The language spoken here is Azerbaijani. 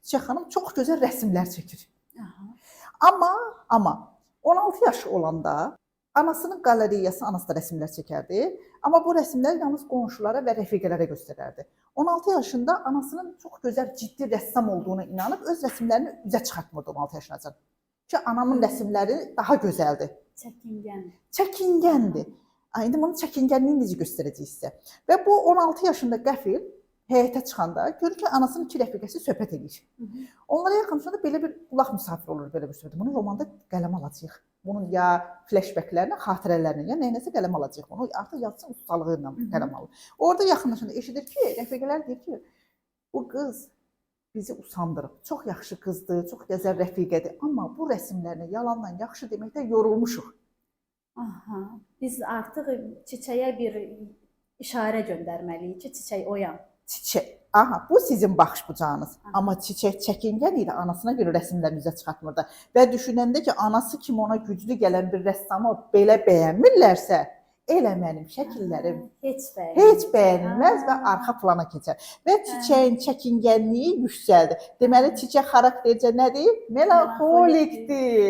Çiçək xanım çox gözəl rəsmlər çəkir. Aha. Amma 16 yaşı olanda anasının qalereyası, anası da rəsmlər çəkərdi. Amma bu rəsmləri yalnız qonşulara və rəfiqələrə göstərərdi. 16 yaşında anasının çox gözəl, ciddi rəssam olduğuna inanıb öz rəsmlərini üzə çıxartmırdı 16 yaşınacan. Ki anamın rəsmləri daha gözəldir. Çəkingəndir. İndi bunun çəkingənliyini necə göstərəcəyik sizə. Və bu 16 yaşında qəfil həyətə çıxanda görür ki, anasının iki rəfiqəsi söhbət edir. Onlara yaxınlaşanda belə bir qulaq misafir olur belə bir söhbət. Bunu romanda qələm alacağıq. Bunun ya flashbacklərini, xatirələrini, ya nəyinəsə qələm alacağıq. Bunu artıq yazıçı ustalığı ilə qələm alır. Orada yaxınlaşanda eşidir ki, rəfiqələr deyir ki, bu qız bizi usandırıb. Çox yaxşı qızdır, çox gözəl rəfiqədir. Amma bu rəsmlərini yalandan yaxşı deməkdə yorulmuşuq. Aha. Biz artıq çiçəyə bir işarə göndərməliyik ki, çiçək oyan. Çiçək. Aha, bu sizin baxış bucağınız. Amma çiçək çəkingən idi, anasına görə rəsmlərini üzə çıxartmırdı. Və düşünəndə ki, anası kimi ona güclü gələn bir rəssamı belə bəyənmirlərsə, elə mənim şəkillərim heç bəyənilməz və arxa plana keçər. Və çiçəyin çəkingənliyi yüksəldi. Deməli, çiçək xaraktercə nədir? Melanxolikdir.